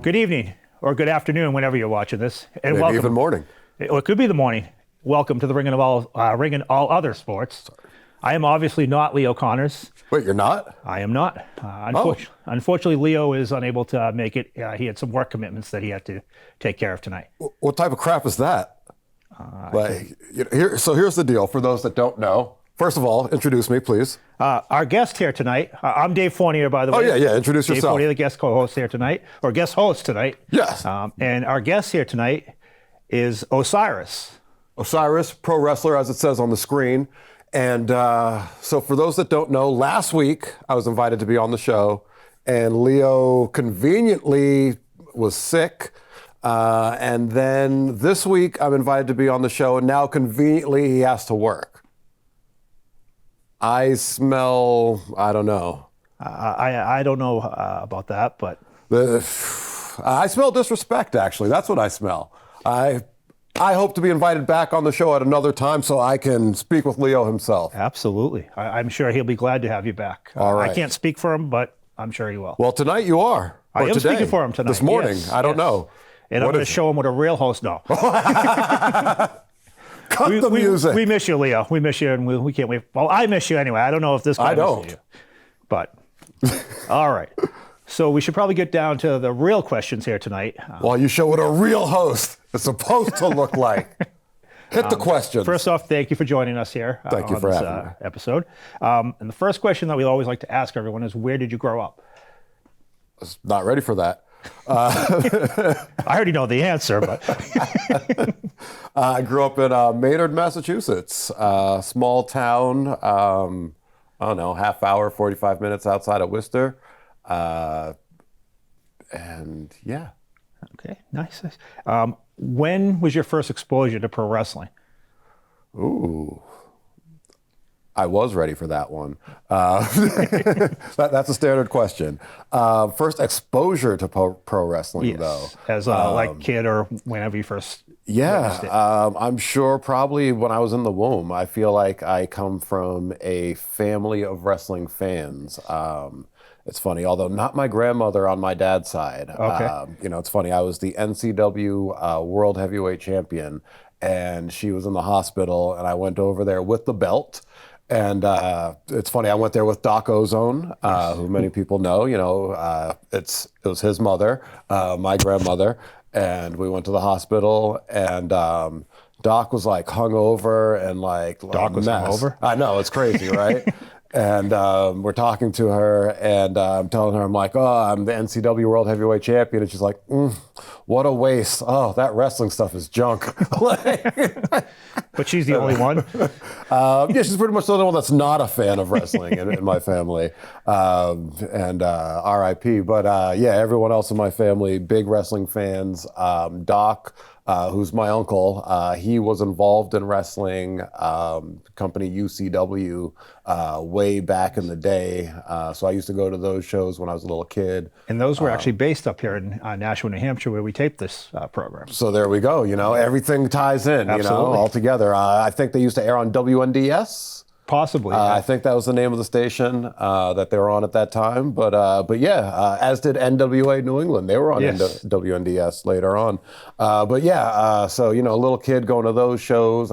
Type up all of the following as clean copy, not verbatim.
Good evening or good afternoon, whenever you're watching this, and Maybe welcome. even morning. It could be the morning. Welcome to the Ring and All Other Sports. I am obviously not Leo Connors. Wait, you're not? I am not. Unfortunately, Leo is unable to make it. He had some work commitments that he had to take care of tonight. What type of crap is that? Here's the deal for those that don't know. First of all, introduce me, please. Our guest here tonight, I'm Dave Fournier, by the way. Oh, yeah, introduce Dave yourself. Fournier, the guest co-host here tonight, or guest host tonight. Yes. And our guest here tonight is Osirus. Osirus, pro wrestler, as it says on the screen. And so for those that don't know, last week I was invited to be on the show, and Leo conveniently was sick. And then this week I'm invited to be on the show, and now conveniently he has to work. I smell, I don't know. I don't know about that, but I smell disrespect, actually. That's what I smell. I hope to be invited back on the show at another time so I can speak with Leo himself. absolutely. I'm sure he'll be glad to have you back. All right. I can't speak for him, but I'm sure he will. Well, tonight you are. I Or am today, speaking for him tonight. This morning. Yes, I don't yes. know. And I'm What going to is show him what a real host knows. Cut the music. We miss you, Leo. We miss you, and we can't wait. Well, I miss you anyway. I don't know if this guy I don't. misses you. But, all right. So we should probably get down to the real questions here tonight. Well, you show what a real host is supposed to look like. Hit the questions. First off, thank you for joining us here Thank you on for this having me. episode. And the first question that we always like to ask everyone is, where did you grow up? Not ready for that. I already know the answer, but I grew up in Maynard, Massachusetts, small town, I don't know, half hour, 45 minutes outside of Worcester. And yeah. okay, nice. When was your first exposure to pro wrestling? Ooh. I was ready for that one. That's a standard question. First exposure to pro wrestling, though. As a like kid or whenever you first witnessed it. I'm sure probably when I was in the womb. I feel like I come from a family of wrestling fans. It's funny, although not my grandmother on my dad's side. Okay. It's funny, I was the NCW World Heavyweight Champion, and she was in the hospital, and I went over there with the belt. And it's funny, I went there with Doc Ozone, who many people know. It was his mother, my grandmother, and we went to the hospital, and Doc was like hungover and like Doc was hungover? I know, it's crazy, right? And we're talking to her, and I'm telling her, I'm like, oh, I'm the NCW World Heavyweight Champion. And she's like, what a waste. Oh, that wrestling stuff is junk. But she's the only one. Yeah, she's pretty much the only one that's not a fan of wrestling in my family. And RIP. But yeah, everyone else in my family, big wrestling fans. Doc, who's my uncle, he was involved in wrestling, company UCW, way back in the day. So I used to go to those shows when I was a little kid. And those were actually based up here in Nashua, New Hampshire, where we taped this program. So there we go. Everything ties in, Absolutely. all together. I think they used to air on WNDS. Possibly. I think that was the name of the station that they were on at that time. But yeah, as did NWA New England. They were on Yes. WNDS later on. But yeah, so, a little kid going to those shows.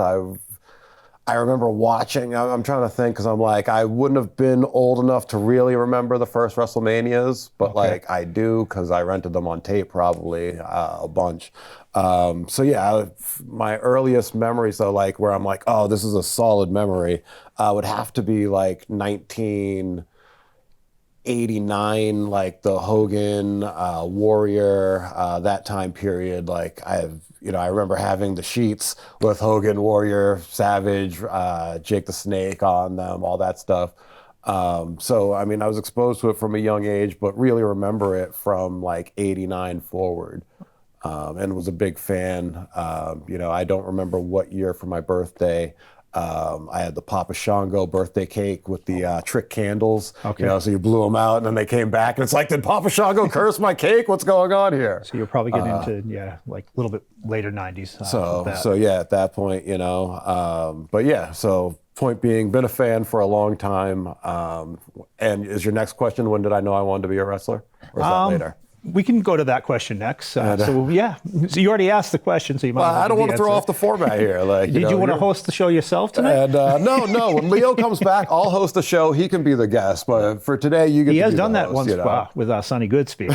I remember watching, I'm trying to think, because I'm like, I wouldn't have been old enough to really remember the first WrestleManias, but like I do, because I rented them on tape probably a bunch. So yeah, my earliest memories though, like where I'm like, oh, this is a solid memory, would have to be like 1989, like the Hogan, Warrior, that time period. Like I remember having the sheets with Hogan, Warrior, Savage, Jake the Snake on them, all that stuff. So, I mean, I was exposed to it from a young age, but really remember it from like 89 forward. And was a big fan. I don't remember what year for my birthday. I had the Papa Shango birthday cake with the trick candles. Okay. So you blew them out, and then they came back, and it's like, did Papa Shango curse my cake? What's going on here? So you're probably getting into, like a little bit later 90s. So yeah, at that point, but yeah, so point being, been a fan for a long time. And is your next question, when did I know I wanted to be a wrestler? Or is that later? We can go to that question next. So you already asked the question, so you might. I don't want to throw off the format here. Like, did you want to host the show yourself tonight? And no. When Leo comes back, I'll host the show. He can be the guest, but for today, you get. He to has be done the that host, once with Sonny Goodspeed.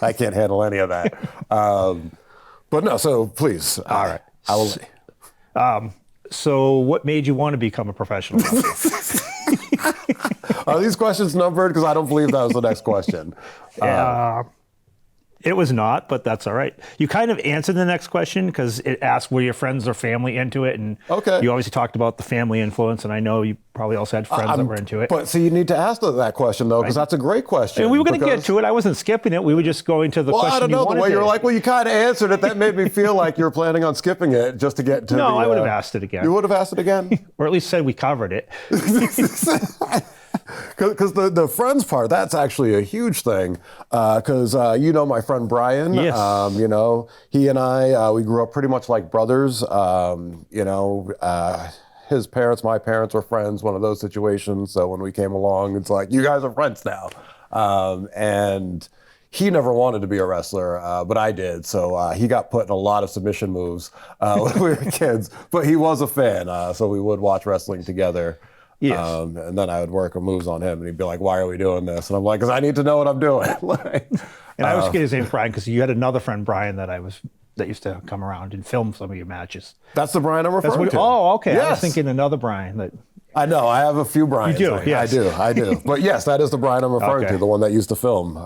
I can't handle any of that. But no. So please. All right. I will. So what made you want to become a professional wrestler? Are these questions numbered? Because I don't believe that was the next question. It was not, but that's all right. You kind of answered the next question because it asked were your friends or family into it, and you obviously talked about the family influence, and I know you probably also had friends that were into it. But so you need to ask that question though, because that's a great question. And we were going to get to it. I wasn't skipping it. We were just going to the question. I don't know. The way you were like, well, you kind of answered it. That made me feel like you were planning on skipping it just to get to. No, I would have asked it again. You would have asked it again, or at least said we covered it. Because the friends part, that's actually a huge thing. Because you know my friend Brian. Yes. You know, he and I, we grew up pretty much like brothers. His parents, my parents were friends, one of those situations. So when we came along, it's like, you guys are friends now. And he never wanted to be a wrestler, but I did. So he got put in a lot of submission moves when we were kids. But he was a fan, so we would watch wrestling together. Yes. And then I would work moves on him, and he'd be like, "Why are we doing this?" And I'm like, "Because I need to know what I'm doing." And I always get his name Brian because you had another friend Brian that used to come around and film some of your matches. That's the Brian I'm referring to. Oh, okay. Yes. I was thinking another Brian that. I know. I have a few Brians. You do, yes. I do. But yes, that is the Brian I'm referring to, the one that used to film. So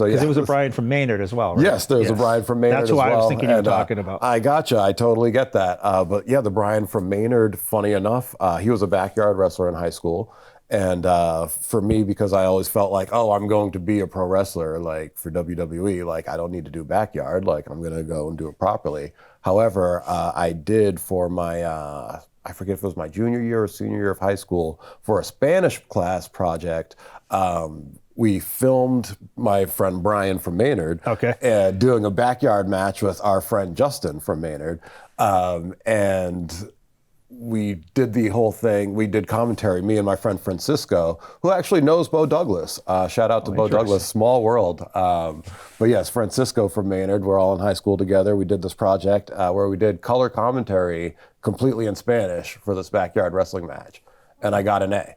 yeah. Because there was a Brian from Maynard as well, right? Yes, there's a Brian from Maynard as well. That's who I was thinking you were talking about. I gotcha. I totally get that. But yeah, the Brian from Maynard, funny enough, he was a backyard wrestler in high school. And for me, because I always felt like, oh, I'm going to be a pro wrestler, like for WWE, like I don't need to do backyard, like I'm going to go and do it properly. However, I did for my... I forget if it was my junior year or senior year of high school, for a Spanish class project. We filmed my friend Brian from Maynard doing a backyard match with our friend Justin from Maynard. And we did the whole thing. We did commentary, me and my friend Francisco, who actually knows Bo Douglas. Shout out to Bo Douglas, small world. But yes, Francisco from Maynard, we're all in high school together. We did this project where we did color commentary completely in Spanish for this backyard wrestling match. And I got an A.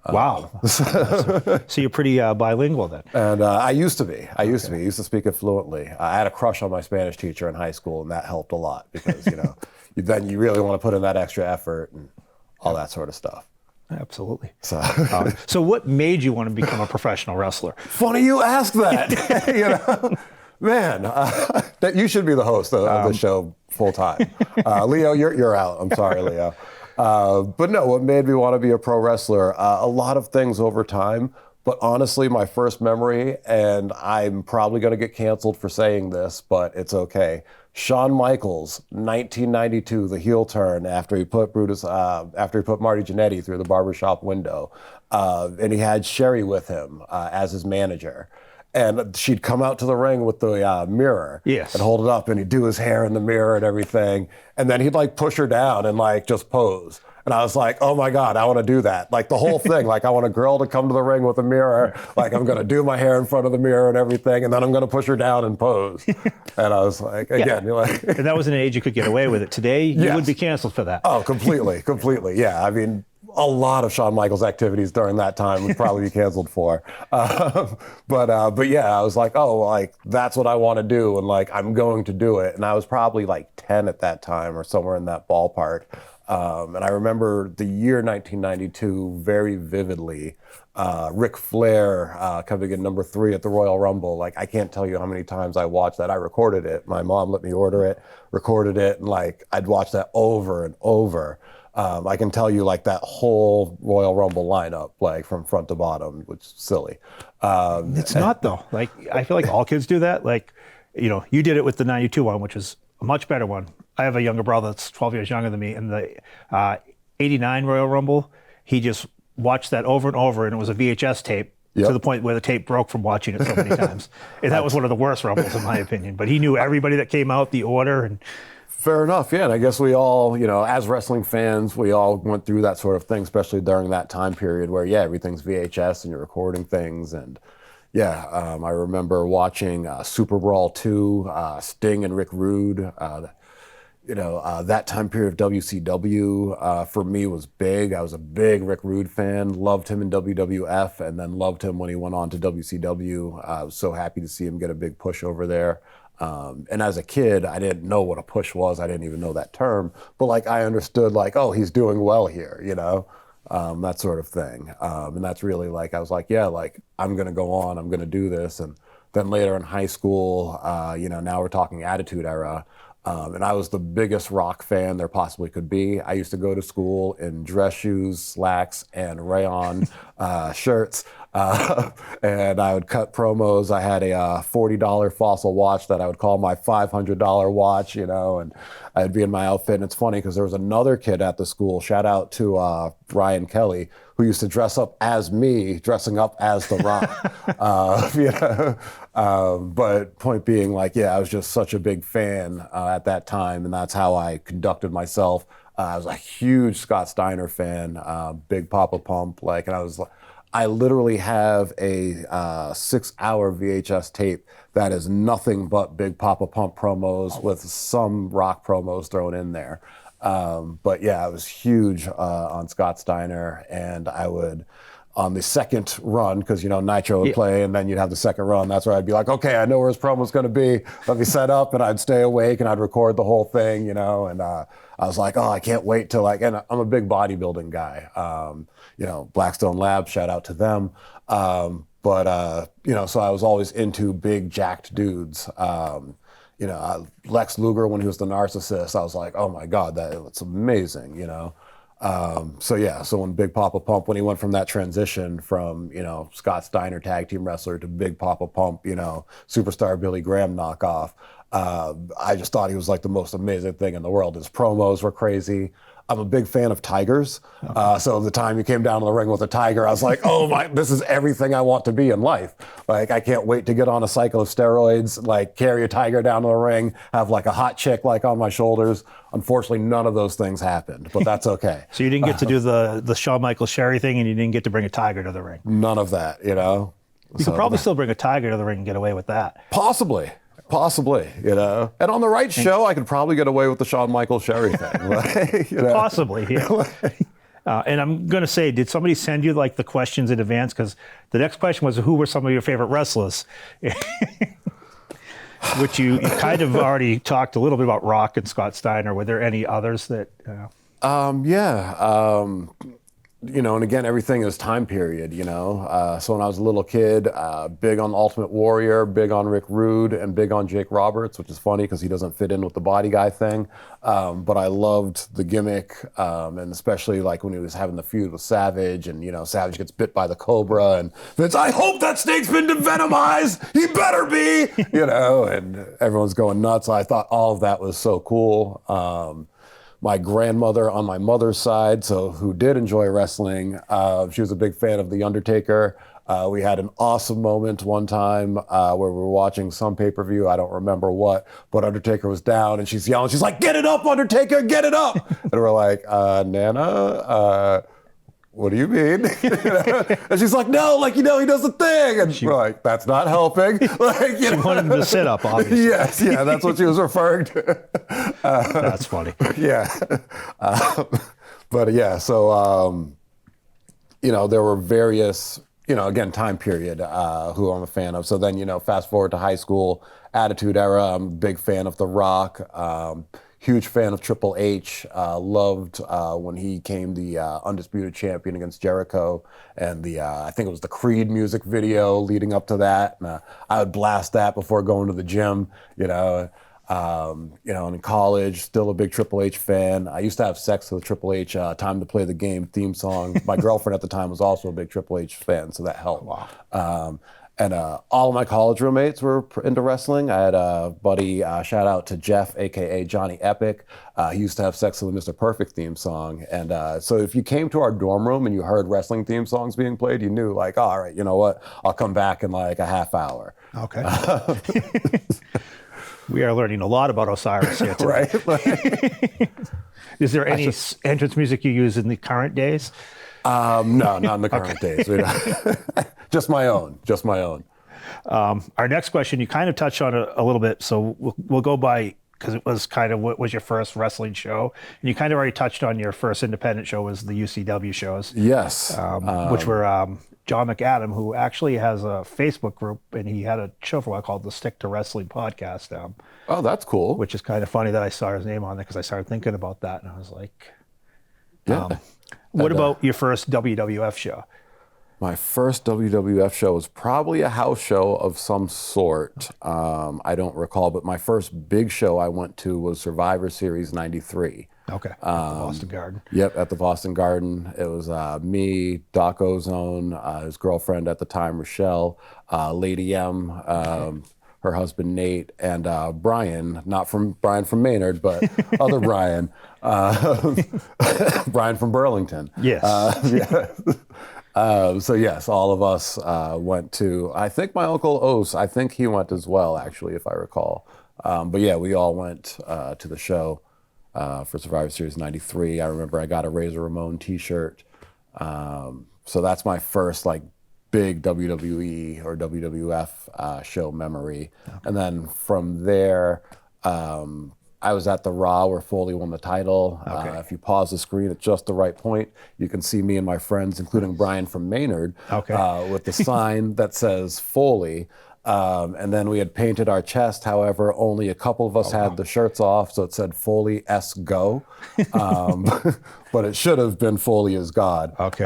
Wow. So you're pretty bilingual then. And I used to be. I used to speak it fluently. I had a crush on my Spanish teacher in high school, and that helped a lot because, then you really want to put in that extra effort and all that sort of stuff. Absolutely. So what made you want to become a professional wrestler? Funny you ask that. Man, that you should be the host of the show full time. Leo, you're out. I'm sorry, Leo. But no, what made me want to be a pro wrestler? A lot of things over time. But honestly, my first memory, and I'm probably going to get canceled for saying this, but it's okay. Shawn Michaels, 1992, the heel turn after he put Marty Jannetty through the barbershop window, and he had Sherry with him as his manager. And she'd come out to the ring with the mirror and hold it up, and he'd do his hair in the mirror and everything. And then he'd like push her down and like just pose. And I was like, oh my God, I want to do that. Like the whole thing, like I want a girl to come to the ring with a mirror. Like I'm going to do my hair in front of the mirror and everything. And then I'm going to push her down and pose. And I was like, again, you're like. And that was an age you could get away with it. Today, you would be canceled for that. Oh, completely. Yeah. I mean, a lot of Shawn Michaels activities during that time would probably be canceled for. But yeah, I was like, oh, like that's what I want to do. And like, I'm going to do it. And I was probably like 10 at that time or somewhere in that ballpark. And I remember the year 1992 very vividly. Ric Flair coming in number 3 at the Royal Rumble. Like, I can't tell you how many times I watched that. I recorded it. My mom let me order it, recorded it, and like I'd watch that over and over. I can tell you like that whole Royal Rumble lineup, like from front to bottom, which is silly. It's not though. Like, I feel like all kids do that. Like, you did it with the 92 one, which was a much better one. I have a younger brother that's 12 years younger than me, and the 89 Royal Rumble, he just watched that over and over, and it was a VHS tape to the point where the tape broke from watching it so many times. And that was one of the worst Rumbles in my opinion. But he knew everybody that came out, the order, and Fair enough. Yeah. And I guess we all, as wrestling fans, we all went through that sort of thing, especially during that time period where, yeah, everything's VHS and you're recording things. And yeah, I remember watching Super Brawl 2, Sting and Rick Rude. That time period of WCW for me was big. I was a big Rick Rude fan, loved him in WWF, and then loved him when he went on to WCW. I was so happy to see him get a big push over there. And as a kid, I didn't know what a push was. I didn't even know that term. But like I understood like, oh, he's doing well here, that sort of thing. And that's really like, I was like, yeah, like I'm going to go on, I'm going to do this. And then later in high school, now we're talking Attitude Era. And I was the biggest Rock fan there possibly could be. I used to go to school in dress shoes, slacks, and rayon shirts. And I would cut promos. I had a $40 Fossil watch that I would call my $500 watch, and I'd be in my outfit. And it's funny because there was another kid at the school, shout out to Ryan Kelly, who used to dress up as me, dressing up as The Rock. But point being, like, yeah, I was just such a big fan at that time, and that's how I conducted myself. I was a huge Scott Steiner fan, big Papa Pump, and I literally have a 6-hour VHS tape that is nothing but Big Papa Pump promos with some Rock promos thrown in there. But yeah, I was huge on Scott Steiner, and I would, on the second run, because Nitro would play, and then you'd have the second run. That's where I'd be like, okay, I know where his promo's going to be. Let me set up, and I'd stay awake, and I'd record the whole thing, And I was like, oh, I can't wait to and I'm a big bodybuilding guy. Blackstone Labs, shout out to them. So I was always into big jacked dudes. Lex Luger, when he was the Narcissist, I was like, oh my God, that's amazing, So when Big Papa Pump, when he went from that transition from, Scott Steiner tag team wrestler to Big Papa Pump, superstar Billy Graham knockoff, I just thought he was like the most amazing thing in the world. His promos were crazy. I'm a big fan of tigers. So the time he came down to the ring with a tiger, I was like, oh my, this is everything I want to be in life. Like, I can't wait to get on a cycle of steroids, like carry a tiger down to the ring, have like a hot chick like on my shoulders. Unfortunately, none of those things happened, but that's okay. So you didn't get to do the Shawn Michaels Sherry thing, and you didn't get to bring a tiger to the ring. None of that, You could probably still bring a tiger to the ring and get away with that. Possibly, And on the right show, I could probably get away with the Shawn Michaels Sherry thing. Right? Possibly, yeah. And I'm going to say, did somebody send you like the questions in advance? Because the next question was, who were some of your favorite wrestlers? Which you kind of already talked a little bit about Rock and Scott Steiner. Were there any others that? And again, everything is time period, So when I was a little kid, big on Ultimate Warrior, big on Rick Rude, and big on Jake Roberts, which is funny because he doesn't fit in with the body guy thing. But I loved the gimmick, and especially like when he was having the feud with Savage, and, Savage gets bit by the Cobra, and Vince, I hope that snake's been venomized. He better be, and everyone's going nuts. I thought all of that was so cool. My grandmother on my mother's side, who did enjoy wrestling, she was a big fan of The Undertaker. We had an awesome moment one time where we were watching some pay-per-view, I don't remember what, but Undertaker was down and she's yelling, she's like, get it up, Undertaker, get it up! And we're like, Nana, what do you mean? And she's like, no, he does the thing. And we're like, that's not helping. She wanted him to sit up, obviously. Yes, yeah, that's what she was referring to. That's funny. Yeah. There were various, again, time period who I'm a fan of. So then, fast forward to high school, Attitude Era, I'm a big fan of The Rock. Huge fan of Triple H. Loved when he came the undisputed champion against Jericho, and I think it was the Creed music video leading up to that. And, I would blast that before going to the gym. And in college, still a big Triple H fan. I used to have sex with Triple H. Time to Play the Game theme song. My girlfriend at the time was also a big Triple H fan, so that helped. Wow. And all of my college roommates were into wrestling. I had a buddy, shout out to Jeff, a.k.a. Johnny Epic. He used to have Sex with Mr. Perfect theme song. And so if you came to our dorm room and you heard wrestling theme songs being played, you knew like, oh, all right, you know what? I'll come back in like a half hour. Okay. We are learning a lot about Osirus here today. Right? Is there any entrance music you use in the current days? No, not in the current days. We don't- just my own. Our next question, you kind of touched on it a little bit, so we'll go by, because it was kind of what was your first wrestling show, and you kind of already touched on your first independent show was the UCW shows. Yes. Which were John McAdam, who actually has a Facebook group, and he had a show for a while called the Stick to Wrestling podcast, Oh, that's cool. which is kind of funny that I saw his name on there because I started thinking about that, and I was like, Yeah. what about your first WWF show? My first WWF show was probably a house show of some sort. I don't recall, but my first big show I went to was Survivor Series '93. Okay, at the Boston Garden. Yep, at the Boston Garden. It was me, Doc Ozone, his girlfriend at the time, Rochelle, Lady M, her husband Nate, and Brian, not from Brian from Maynard, but other Brian, Brian from Burlington. Yes. So yes, all of us went to, I think my Uncle Os, I think he went as well, actually, if I recall. But yeah, we all went to the show for Survivor Series '93. I remember I got a Razor Ramon t-shirt. So that's my first like big WWE or WWF show memory. Okay. And then from there, I was at the Raw where Foley won the title. Okay. If you pause the screen at just the right point, you can see me and my friends, including Brian from Maynard, with the sign that says Foley. And then we had painted our chest. However, only a couple of us had the shirts off, so it said Foley S Go. But it should have been Foley is God. Okay.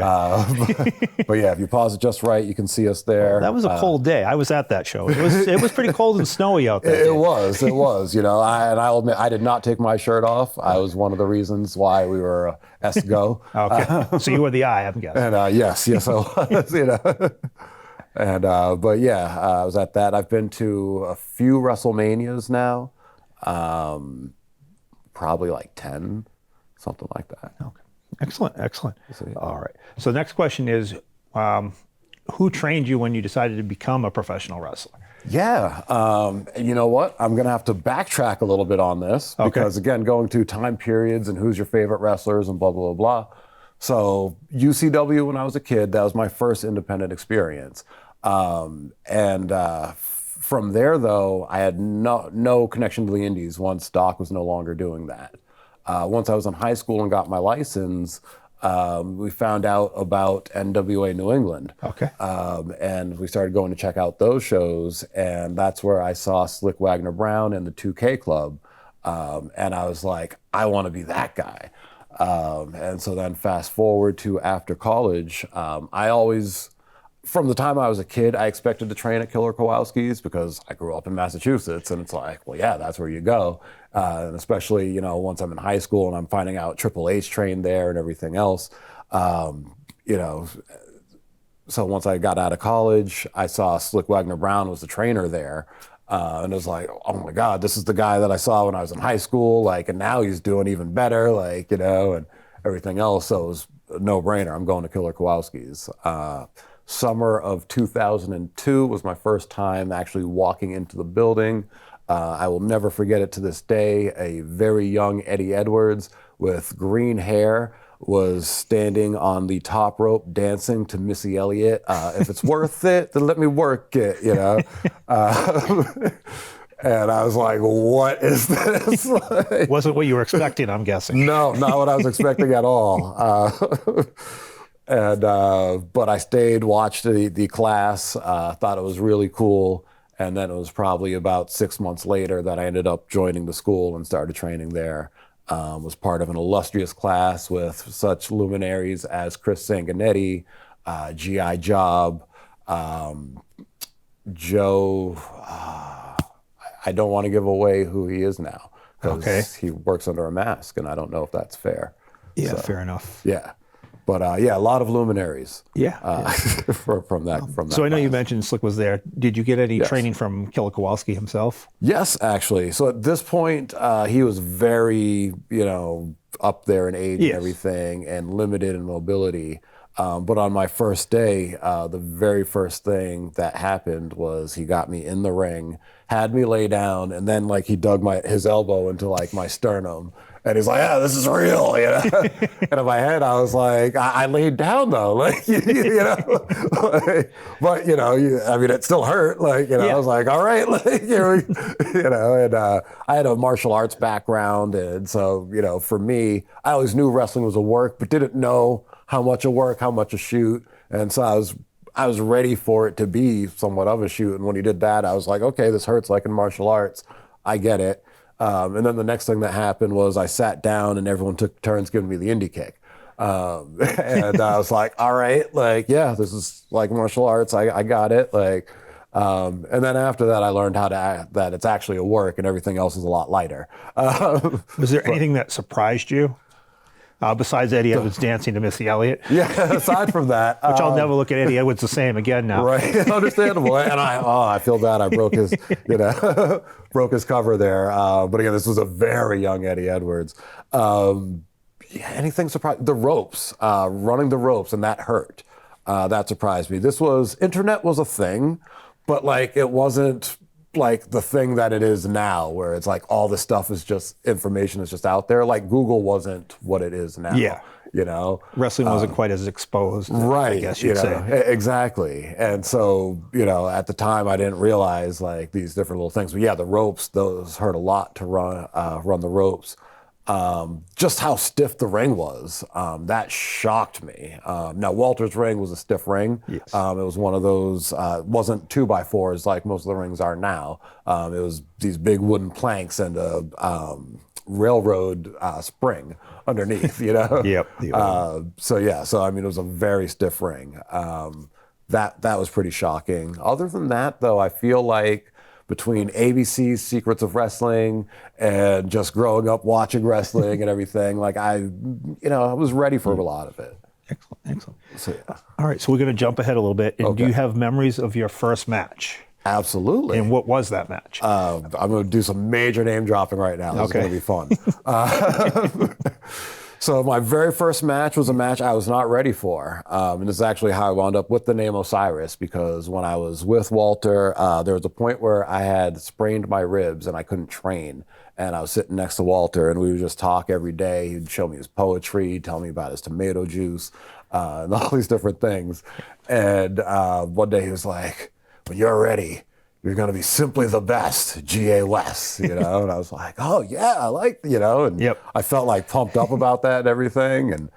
But yeah, if you pause it just right, you can see us there. That was a cold day. I was at that show. It was pretty cold and snowy out there. It was. You know, I'll admit I did not take my shirt off. I was one of the reasons why we were S Go. Okay. So you were the eye, I'm guessing. And yes, I was. You know. And but yeah, I was at that. I've been to a few WrestleManias now, probably like 10, something like that. Okay, excellent. All right. So next question is, who trained you when you decided to become a professional wrestler? Yeah, you know what? I'm gonna have to backtrack a little bit on this because again, going to time periods and who's your favorite wrestlers and blah blah blah blah. So UCW when I was a kid, that was my first independent experience. From there, though, I had no connection to the indies once Doc was no longer doing that. Once I was in high school and got my license, we found out about NWA New England. Okay. And we started going to check out those shows, and that's where I saw Slick Wagner Brown and the 2K Club. And I was like, I want to be that guy. And so then fast forward to after college, I always... From the time I was a kid, I expected to train at Killer Kowalski's because I grew up in Massachusetts, and it's like, well, yeah, that's where you go. And especially, you know, once I'm in high school and I'm finding out Triple H trained there and everything else, you know. So once I got out of college, I saw Slick Wagner Brown was the trainer there. And it was like, oh my God, this is the guy that I saw when I was in high school, like, and now he's doing even better, like, you know, and everything else. So it was a no-brainer. I'm going to Killer Kowalski's. Summer of 2002 was my first time actually walking into the building. I will never forget it to this day. A very young Eddie Edwards with green hair was standing on the top rope dancing to Missy Elliott. If it's worth it, then let me work it, you know. And I was like, what is this? Like, wasn't what you were expecting, I'm guessing. No, not what I was expecting at all. But I stayed, watched the class, thought it was really cool. And then it was probably about 6 months later that I ended up joining the school and started training there. Was part of an illustrious class with such luminaries as Chris Sanguinetti, G.I. Job, Joe, I don't want to give away who he is now because he works under a mask and I don't know if that's fair. Yeah, so, fair enough. Yeah. But yeah, a lot of luminaries. Yeah. From that. So I know you mentioned Slick was there. Did you get any training from Killer Kowalski himself? Yes, actually. So at this point, he was very, you know, up there in age and everything, and limited in mobility. But on my first day, the very first thing that happened was he got me in the ring, had me lay down, and then like he dug his elbow into like my sternum. And he's like, "Yeah, this is real," you know. And in my head, I was like, "I laid down though, like, you know." But you know, I mean, it still hurt. Like, you know, I was like, "All right," like, you know. And I had a martial arts background, and so you know, for me, I always knew wrestling was a work, but didn't know how much a work, how much a shoot. And so I was ready for it to be somewhat of a shoot. And when he did that, I was like, "Okay, this hurts like in martial arts. I get it." And then the next thing that happened was I sat down and everyone took turns giving me the Indie kick. And I was like, all right, like, yeah, this is like martial arts. I got it. Like, and then after that, I learned that it's actually a work and everything else is a lot lighter. Was there anything that surprised you? Besides Eddie Edwards dancing to Missy Elliott? Yeah, aside from that. Which I'll never look at Eddie Edwards the same again now. Right, understandable. And I feel bad. I broke his, you know, broke his cover there. But again, this was a very young Eddie Edwards. Yeah, anything surprised? The ropes, running the ropes, and that hurt. That surprised me. Internet was a thing, but like it wasn't like the thing that it is now, where it's like all this stuff is just information is just out there. Like Google wasn't what it is now. Yeah. You know, wrestling wasn't quite as exposed, right? I guess you'd say. Exactly. And so, you know, at the time, I didn't realize like these different little things. But yeah, the ropes; those hurt a lot to run the ropes. Just how stiff the ring was, that shocked me. Now, Walter's ring was a stiff ring. Yes. It was one of those, wasn't 2x4s like most of the rings are now. It was these big wooden planks and a railroad spring underneath, you know? Yep. So I mean, it was a very stiff ring. That was pretty shocking. Other than that, though, I feel like between ABC's Secrets of Wrestling and just growing up watching wrestling and everything, like I was ready for a lot of it. Excellent. So yeah. All right, so we're going to jump ahead a little bit. And Okay. do you have memories of your first match? Absolutely. And what was that match? I'm going to do some major name dropping right now. This is going to be fun. So my very first match was a match I was not ready for. And this is actually how I wound up with the name Osirus, because when I was with Walter, there was a point where I had sprained my ribs and I couldn't train. And I was sitting next to Walter and we would just talk every day. He'd show me his poetry, he'd tell me about his tomato juice, and all these different things. And one day he was like, "When you're ready, you're going to be simply the best, G.A. West," you know? And I was like, "Oh yeah, I like," you know, and Yep. I felt like pumped up about that and everything. And,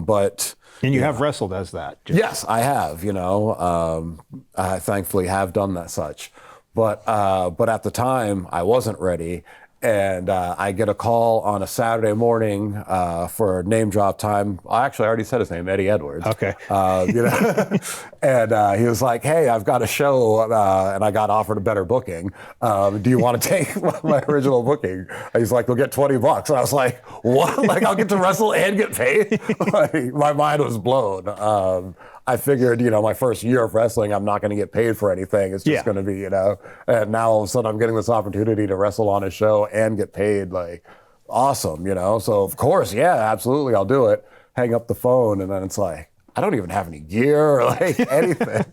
but. And you have wrestled as that. Yes, I have, you know, I thankfully have done that such, but at the time I wasn't ready. And I get a call on a Saturday morning for name drop time. I actually already said his name, Eddie Edwards. Okay. You know, and he was like, "Hey, I've got a show, and I got offered a better booking. Do you want to take my original booking?" And he's like, "We'll get $20." And I was like, "What? Like I'll get to wrestle and get paid?" Like, my mind was blown. I figured, you know, my first year of wrestling, I'm not going to get paid for anything. It's just going to be, you know, and now all of a sudden I'm getting this opportunity to wrestle on a show and get paid. Like, awesome, you know? So of course, yeah, absolutely, I'll do it. Hang up the phone, and then it's like, I don't even have any gear or like anything.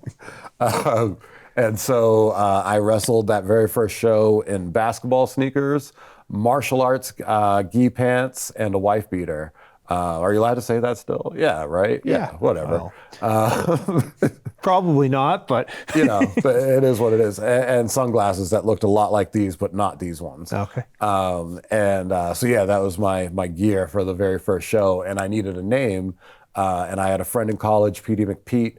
And so I wrestled that very first show in basketball sneakers, martial arts gi pants, and a wife beater. Are you allowed to say that still? Yeah, right? Yeah, whatever. Well, probably not, but you know, but it is what it is. And sunglasses that looked a lot like these, but not these ones. Okay. So yeah, that was my gear for the very first show, and I needed a name. And I had a friend in college, P.D. McPete.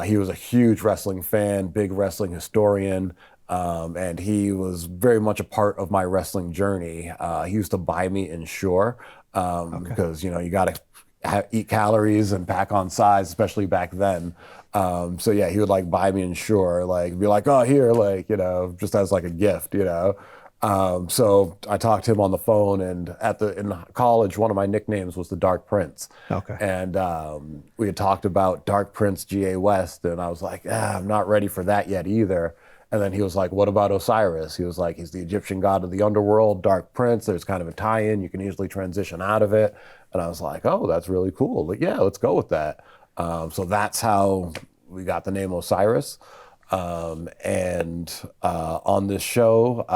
He was a huge wrestling fan, big wrestling historian. And he was very much a part of my wrestling journey. He used to buy me Ensure because, you know, you got to eat calories and pack on size, especially back then. So yeah, he would like buy me Ensure, like be like, "Oh, here," like, you know, just as like a gift, you know. So I talked to him on the phone, and in college, one of my nicknames was the Dark Prince. Okay. And we had talked about Dark Prince G.A. West, and I was like, I'm not ready for that yet either. And then he was like, "What about Osirus?" He was like, "He's the Egyptian god of the underworld, Dark Prince. There's kind of a tie-in. You can easily transition out of it." And I was like, "Oh, that's really cool. Like, yeah, let's go with that." So that's how we got the name Osirus. And on this show,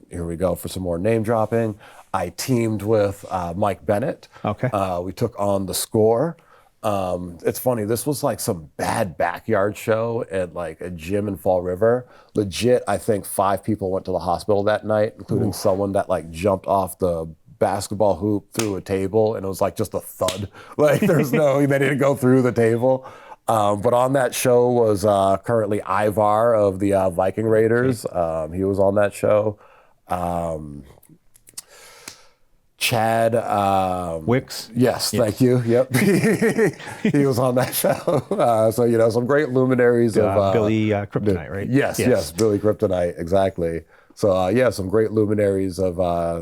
here we go for some more name dropping. I teamed with Mike Bennett. Okay. We took on The Score. It's funny, this was like some bad backyard show at like a gym in Fall River. Legit, I think 5 people went to the hospital that night, including someone that like jumped off the basketball hoop through a table, and it was like just a thud. Like there's no, they didn't go through the table. But on that show was currently Ivar of the Viking Raiders. He was on that show. Chad Wicks. Yes, thank you. Yep, he was on that show. So some great luminaries of Billy Kryptonite, right? Yes, Billy Kryptonite, exactly. So some great luminaries of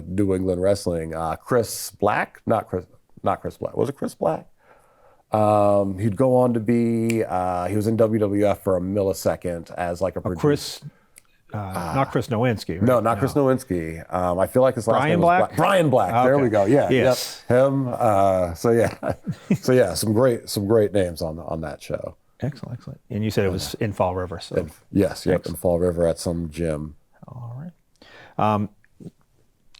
New England wrestling. Chris Black, not Chris Black. Was it Chris Black? He'd go on to be. He was in WWF for a millisecond as like a producer. Not Chris Nowinski. Right? No, not Chris Nowinski. I feel like his last name was Black. Brian Black. Okay. There we go. Yeah. Yes. Yep. Him. Some great names on that show. Excellent. And you said it was in Fall River. So Yes. Yep. In Fall River at some gym. All right.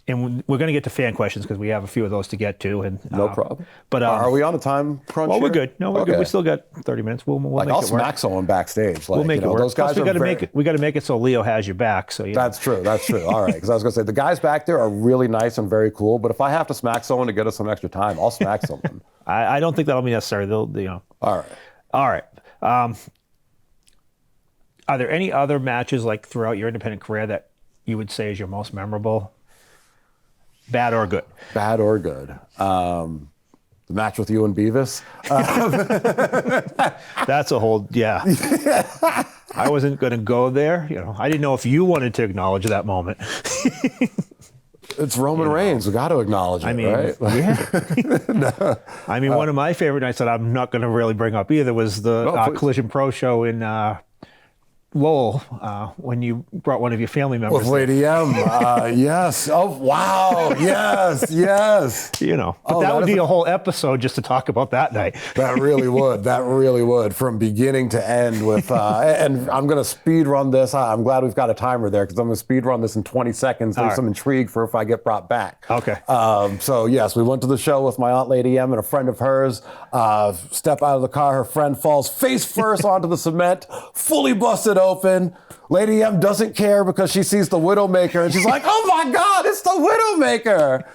And we're going to get to fan questions because we have a few of those to get to. And no problem. But are we on a time crunch? Well, here? we're good. No, we're good. We still got 30 minutes. We'll like make I'll it work. smack someone backstage. Like, we'll make it work. Those guys Plus, we got to make it so Leo has your back. So That's true. All right. Because I was going to say the guys back there are really nice and very cool. But if I have to smack someone to get us some extra time, I'll smack someone. I don't think that'll be necessary. They'll. All right. Are there any other matches like throughout your independent career that you would say is your most memorable? Bad or good? Bad or good. The match with you and Beavis. That's a whole, I wasn't going to go there. I didn't know if you wanted to acknowledge that moment. It's Roman Reigns. We got to acknowledge it, right? Yeah. I mean, one of my favorite nights that I'm not going to really bring up either was the Collision Pro show in Lowell, when you brought one of your family members. With Lady M, yes. Oh, wow. Yes. But that would be a whole episode just to talk about that night. That really would. From beginning to end with, and I'm going to speed run this. I'm glad we've got a timer there because I'm going to speed run this in 20 seconds. There's some intrigue for if I get brought back. Okay. So yes, we went to the show with my Aunt Lady M and a friend of hers. Step out of the car, her friend falls face first onto the cement, fully busted open. Lady M doesn't care because she sees the Widowmaker and she's like, oh my God, it's the Widowmaker.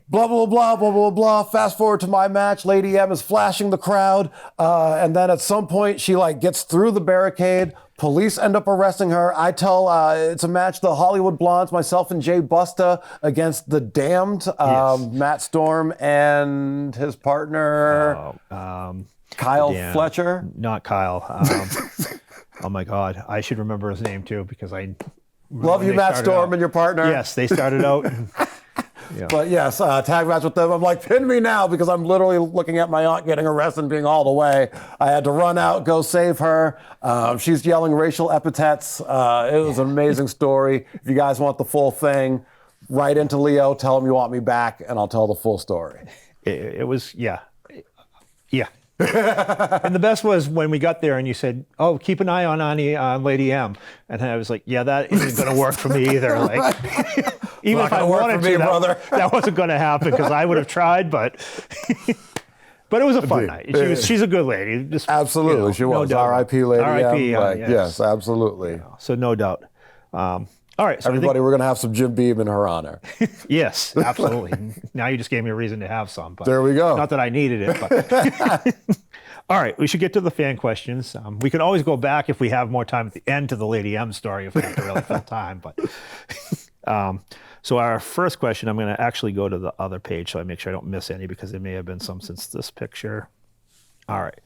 Blah, blah, blah, blah, blah, blah. Fast forward to my match. Lady M is flashing the crowd. And then at some point she gets through the barricade. Police end up arresting her. I tell it's a match, the Hollywood Blondes, myself and Jay Busta against the Damned, Matt Storm and his partner, Kyle Fletcher. Not Kyle. Oh my God, I should remember his name too because I love you, Matt Storm, and your partner. Yes, they started out. But yes, tag match with them. I'm like, pin me now because I'm literally looking at my aunt getting arrested and being hauled away. I had to run out, go save her. She's yelling racial epithets. It was an amazing story. If you guys want the full thing, write into Leo, tell him you want me back, and I'll tell the full story. It was, yeah. And the best was when we got there and you said, oh, keep an eye on Annie, Lady M. And I was like, yeah, that isn't going to work for me either. Like, even if I wanted to, that wasn't going to happen because I would have tried, but it was a fun night. She's a good lady. Just, absolutely, she was. R.I.P. Lady R.I.P. M. Yes, absolutely. So no doubt. All right, so everybody, we're going to have some Jim Beam in her honor. Yes, absolutely. Now you just gave me a reason to have some. But there we go. Not that I needed it. But. All right, we should get to the fan questions. We can always go back if we have more time at the end to the Lady M story if we have to really fill time. But so our first question, I'm going to actually go to the other page so I make sure I don't miss any because there may have been some since this picture. All right.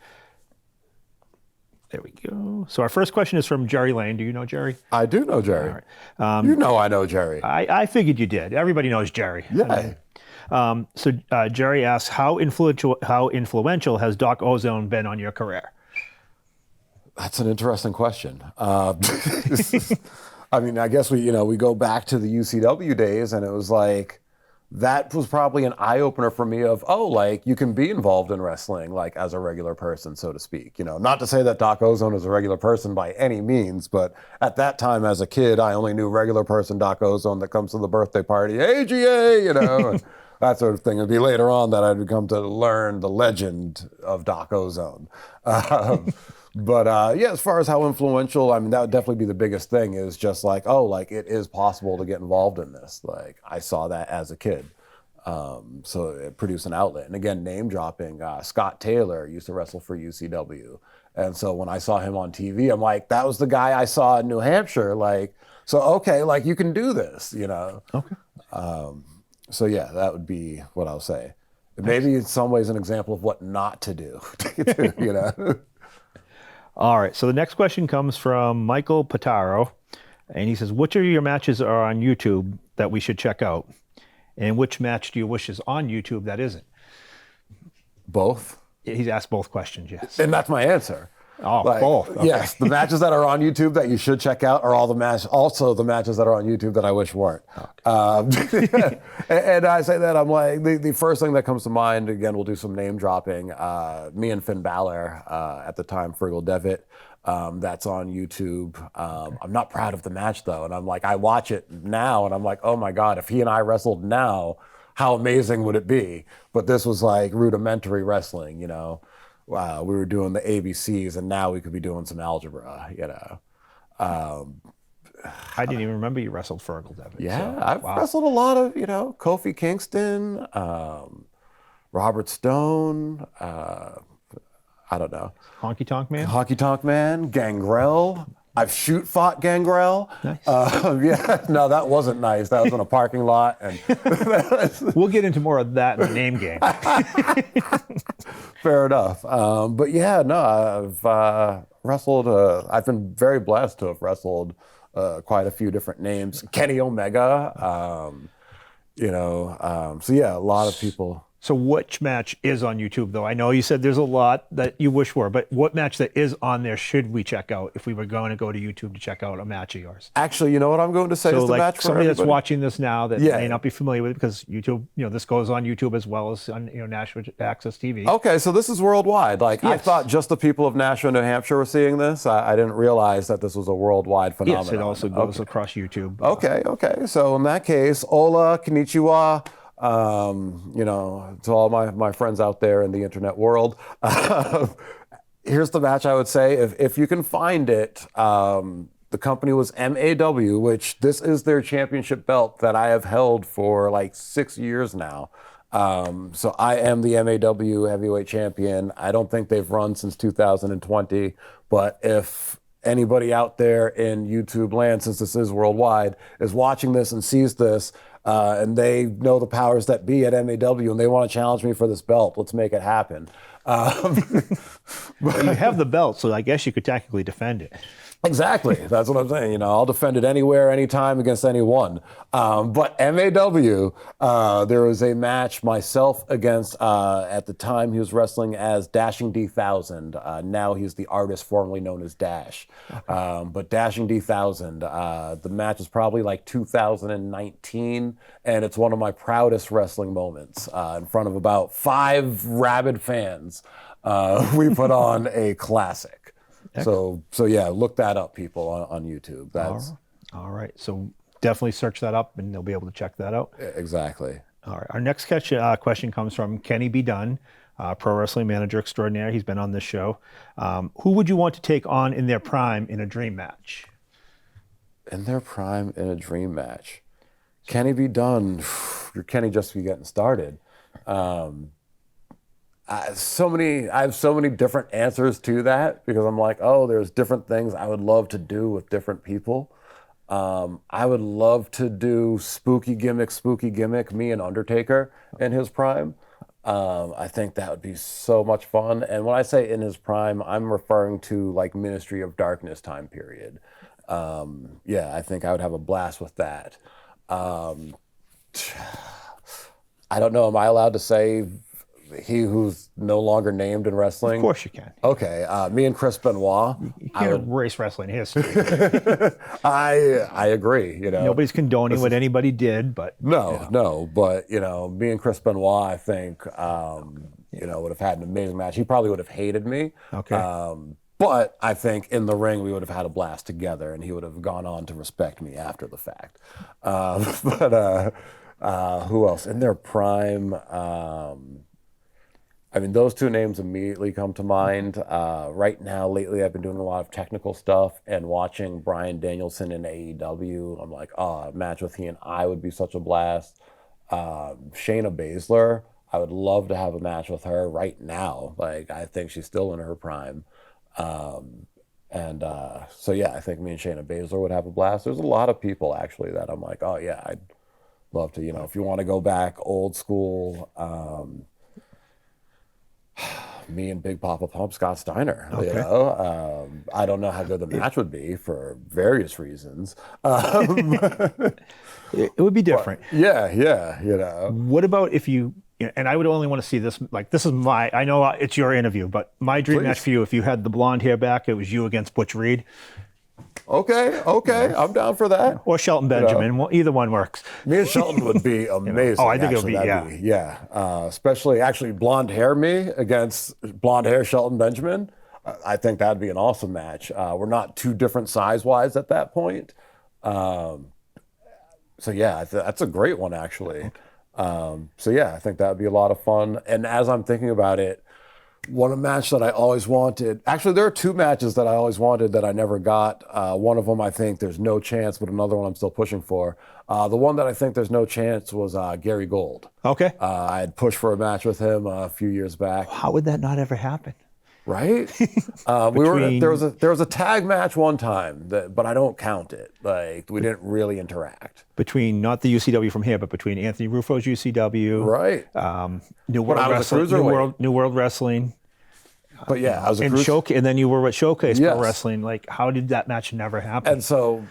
There we go. So our first question is from Jerry Lane. Do you know Jerry? I do know Jerry. All right. You know I know Jerry. I figured you did. Everybody knows Jerry. Yeah. So Jerry asks, how influential has Doc Ozone been on your career? That's an interesting question. I mean, I guess we go back to the UCW days, and it was like that was probably an eye opener for me of, oh, like you can be involved in wrestling like as a regular person, so to speak. Not to say that Doc Ozone is a regular person by any means, but at that time as a kid, I only knew regular person Doc Ozone that comes to the birthday party, AGA, and that sort of thing. It'd be later on that I'd come to learn the legend of Doc Ozone. But yeah, as far as how influential, I mean, that would definitely be the biggest thing is just like, oh, like it is possible to get involved in this. Like I saw that as a kid. So it produced an outlet. And again, name dropping, Scott Taylor used to wrestle for UCW. And so when I saw him on TV, I'm like, that was the guy I saw in New Hampshire. Like, so, okay, like you can do this, Okay. So yeah, that would be what I'll say. Maybe in some ways an example of what not to do, All right. So the next question comes from Michael Pataro, and he says, which of your matches are on YouTube that we should check out? And which match do you wish is on YouTube that isn't? Both. He's asked both questions, yes. And that's my answer. Oh, both. Okay. Yes, the matches that are on YouTube that you should check out are all the matches that are on YouTube that I wish weren't. Okay. And I say that, I'm like, the first thing that comes to mind, again, we'll do some name dropping. Me and Finn Balor, at the time, Fergal Devitt, that's on YouTube. I'm not proud of the match, though. And I'm like, I watch it now, and I'm like, oh my God, if he and I wrestled now, how amazing would it be? But this was like rudimentary wrestling, Wow, we were doing the ABCs, and now we could be doing some algebra, I didn't even remember you wrestled Fergal Devitt. Yeah, so, I've wow. wrestled a lot of, Kofi Kingston, Robert Stone, I don't know. Honky Tonk Man? Honky Tonk Man, Gangrel. I've fought Gangrel. Nice. Yeah, no, that wasn't nice. That was in a parking lot. And we'll get into more of that in the name game. Fair enough. But yeah, no, I've wrestled. I've been very blessed to have wrestled quite a few different names. Kenny Omega. So yeah, a lot of people. So which match is on YouTube, though? I know you said there's a lot that you wish were, but what match that is on there should we check out if we were going to go to YouTube to check out a match of yours? Actually, you know what I'm going to say So is the like match for somebody everybody? that's watching this now that Yeah. may not be familiar with it because YouTube, this goes on YouTube as well as on National Access TV. Okay, so this is worldwide. Like I Yes. thought just the people of Nashua, New Hampshire were seeing this. I didn't realize that this was a worldwide phenomenon. Yes, it also goes across YouTube. Okay. So in that case, Ola, konnichiwa, to all my friends out there in the internet world. Here's the match I would say, if you can find it, the company was MAW, which this is their championship belt that I have held for like 6 years now. So I am the MAW heavyweight champion. I don't think they've run since 2020, but if anybody out there in YouTube land, since this is worldwide, is watching this and sees this, and they know the powers that be at MAW and they want to challenge me for this belt, let's make it happen. Well, you have the belt, so I guess you could technically defend it. Exactly. That's what I'm saying. I'll defend it anywhere, anytime, against anyone. But MAW, there was a match, myself against, at the time he was wrestling as Dashing D1000. Now he's the artist formerly known as Dash. Okay. But Dashing D1000, the match is probably like 2019, and it's one of my proudest wrestling moments. In front of about 5 rabid fans, we put on a classic. So yeah, look that up, people, on YouTube. That's all right. So definitely search that up, and they'll be able to check that out. Exactly. All right. Our next question comes from Kenny B. Dunn, pro wrestling manager extraordinaire. He's been on this show. Who would you want to take on in their prime in a dream match? In their prime in a dream match, Kenny B. Dunn. You're Kenny just be getting started. I have so many different answers to that because I'm like, oh, there's different things I would love to do with different people. I would love to do spooky gimmick, me and Undertaker in his prime. I think that would be so much fun. And when I say in his prime, I'm referring to like Ministry of Darkness time period. Yeah, I think I would have a blast with that. I don't know, am I allowed to say he who's no longer named in wrestling. Of course you can. Okay, me and Chris Benoit. You can't erase wrestling history. I agree. You know, Nobody's condoning what anybody did, but no, but you know, me and Chris Benoit, I think, you know, would have had an amazing match. He probably would have hated me. Okay. But I think in the ring we would have had a blast together, and he would have gone on to respect me after the fact. But who else in their prime? I mean, those two names immediately come to mind. Right now, lately, I've been doing a lot of technical stuff and watching Bryan Danielson in AEW. I'm like, oh, a match with he and I would be such a blast. Shayna Baszler, I would love to have a match with her right now. Like, I think she's still in her prime. So yeah, I think me and Shayna Baszler would have a blast. There's a lot of people actually that I'm like, oh yeah, I'd love to, you know, if you want to go back old school, me and Big Papa Pump Scott Steiner, you know, I don't know how good the match would be for various reasons. It would be different. Yeah, you know. What about if you, and I would only want to see this, like, this is my, I know it's your interview, but my dream match for you, if you had the blonde hair back, it was you against Butch Reed. Okay, I'm down for that. Or Shelton Benjamin, you know, either one works. Me and Shelton would be amazing. Oh, I think it would be, especially actually blonde hair me against blonde hair Shelton Benjamin. I think that'd be an awesome match. We're not too different size-wise at that point. So yeah, that's a great one actually. So yeah, I think that'd be a lot of fun. And as I'm thinking about it, one match that I always wanted, actually there are two matches that I always wanted that I never got. One of them I think there's no chance, but another one I'm still pushing for. The one that I think there's no chance was Gary Gold. Okay. I had pushed for a match with him a few years back. How would that not ever happen? Right? There was a tag match one time, but I don't count it. Like, we didn't really interact. Between, not the UCW from here, but between Anthony Ruffo's UCW. Right. New World Wrestling. But yeah, I was a and then you were at Showcase Pro Wrestling. Like, how did that match never happen? And so,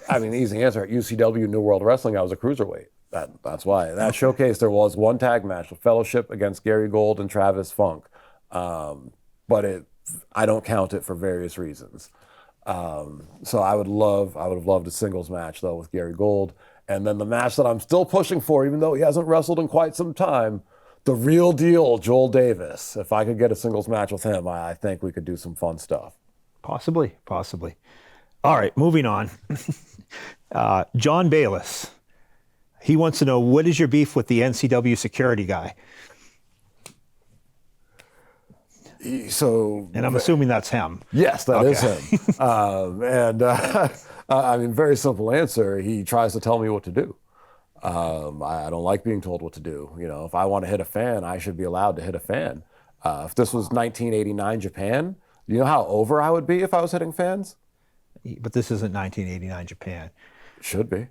I mean, easy answer. At UCW New World Wrestling, I was a cruiserweight. That's why. That Showcase, there was one tag match, a Fellowship against Gary Gold and Travis Funk. But I don't count it for various reasons. So I would have loved a singles match though with Gary Gold. And then the match that I'm still pushing for, even though he hasn't wrestled in quite some time, the real deal, Joel Davis. If I could get a singles match with him, I think we could do some fun stuff. Possibly. All right, moving on. John Bayless. He wants to know, what is your beef with the NCW security guy? So, and I'm assuming that's him. Yes, that is him. I mean, very simple answer. He tries to tell me what to do. I don't like being told what to do. You know, if I want to hit a fan, I should be allowed to hit a fan. If this was 1989 Japan, you know how over I would be if I was hitting fans? But this isn't 1989 Japan. It should be.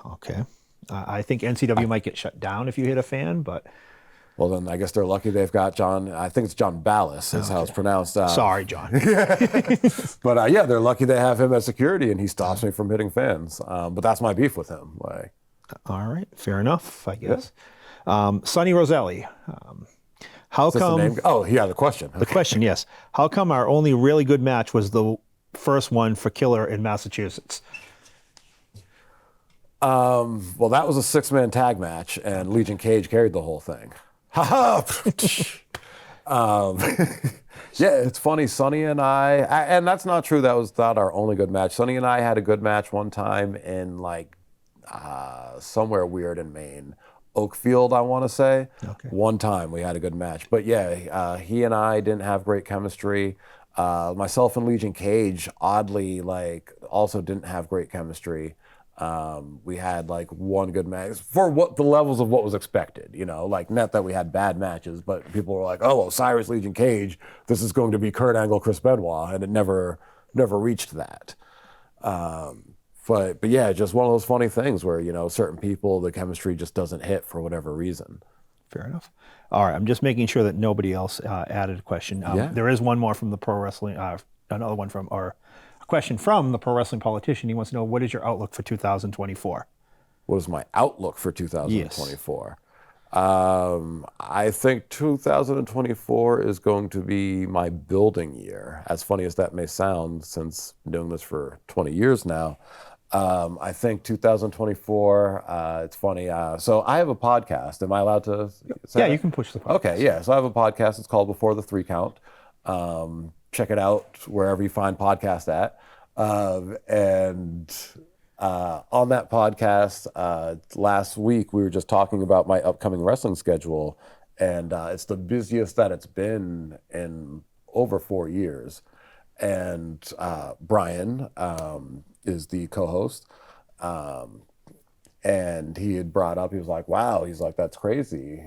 Okay. I think NCW might get shut down if you hit a fan, but... Well, then I guess they're lucky they've got John, I think it's John Ballas is how it's pronounced. Sorry, John. But yeah, they're lucky they have him as security and he stops me from hitting fans. But that's my beef with him. Like, all right, fair enough, I guess. Yeah. Sonny Roselli. How come... The name? Oh, yeah, the question. The question, yes. How come our only really good match was the first one for Killer in Massachusetts? Well, that was a 6-man tag match and Legion Cage carried the whole thing. Yeah, it's funny. Sonny and I, and that's not true. That was not our only good match. Sonny and I had a good match one time in like somewhere weird in Maine, Oakfield, I want to say. Okay. One time we had a good match, but yeah, he and I didn't have great chemistry. Myself and Legion Cage, oddly, like also didn't have great chemistry. We had like one good match for what the levels of what was expected, you know, like not that we had bad matches, but people were like, oh, Osirus, Legion Cage, this is going to be Kurt Angle, Chris Benoit, and it never reached that. But yeah, just one of those funny things where, you know, certain people, the chemistry just doesn't hit for whatever reason. Fair enough. All right, I'm just making sure that nobody else added a question. There is one more from the pro wrestling, another one from our question from the pro wrestling politician. He wants to know, what is your outlook for 2024? What is my outlook for 2024? I think 2024 is going to be my building year. As funny as that may sound, since I'm doing this for 20 years now, I think 2024, it's funny. So I have a podcast. Am I allowed to say Yeah, that? you can push the podcast. Okay, yeah. So I have a podcast. It's called Before the Three Count. Check it out wherever you find podcasts at. On that podcast, last week, we were just talking about my upcoming wrestling schedule, and it's the busiest that it's been in over 4 years. And Brian is the co-host, and he had brought up, he was like, wow, he's like, that's crazy.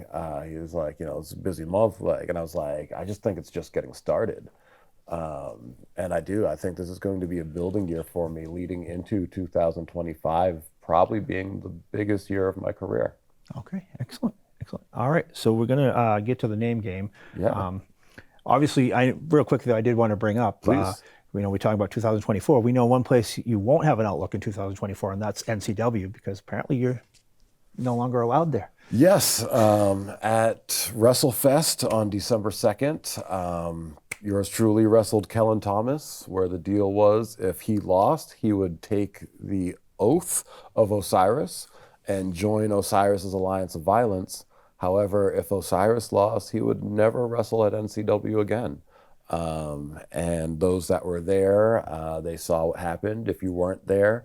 He was like, it's a busy month, like, and I was like, I just think it's just getting started. And I think this is going to be a building year for me leading into 2025, probably being the biggest year of my career. Okay, excellent. All right, so we're going to get to the name game. Yeah. Obviously, real quickly, I did want to bring up, Please. we talk about 2024. We know one place you won't have an outlook in 2024, and that's NCW, because apparently you're no longer allowed there. Yes, at WrestleFest on December 2nd, yours truly wrestled Kellen Thomas, where the deal was if he lost, he would take the oath of Osirus and join Osiris's Alliance of Violence. However, if Osirus lost, he would never wrestle at NCW again. And those that were there, they saw what happened. If you weren't there,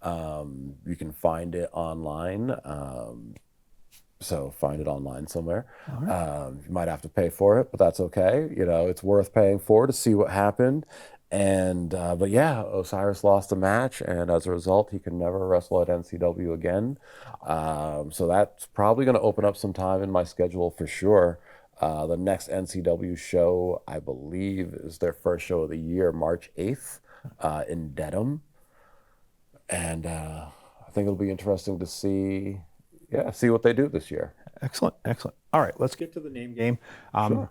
you can find it online. So find it online somewhere. Right. You might have to pay for it, but that's okay. It's worth paying for to see what happened. And but yeah, Osirus lost the match, and as a result, he can never wrestle at NCW again. So that's probably going to open up some time in my schedule for sure. The next NCW show, I believe, is their first show of the year, March 8th, in Dedham. And I think it'll be interesting to see what they do this year. Excellent. All right, let's get to the name game. Sure.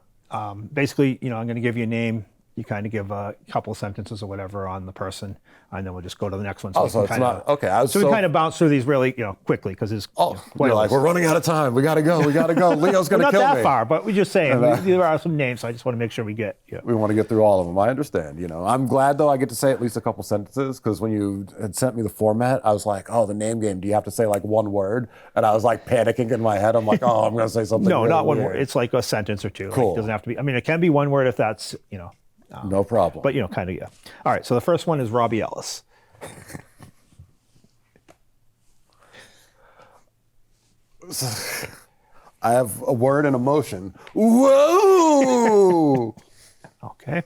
Basically, I'm going to give you a name. You kind of give a couple of sentences or whatever on the person, and then we'll just go to the next one. So it's not okay. So we kind of bounce through these really, quickly because it's. You're like, we're running out of time. We got to go. Leo's going to kill me. Not that far, but we're just saying there are some names. So I just want to make sure we get. We want to get through all of them. I understand. I'm glad though I get to say at least a couple sentences, because when you had sent me the format, I was like, oh, the name game. Do you have to say like one word? And I was like panicking in my head. I'm like, oh, I'm going to say something. No, really not one weird. word. It's like a sentence or two. Cool. It doesn't have to be. I mean, it can be one word if that's no problem. But kind of, yeah. All right. So the first one is Robbie Ellis. I have a word and emotion. Whoa! Okay.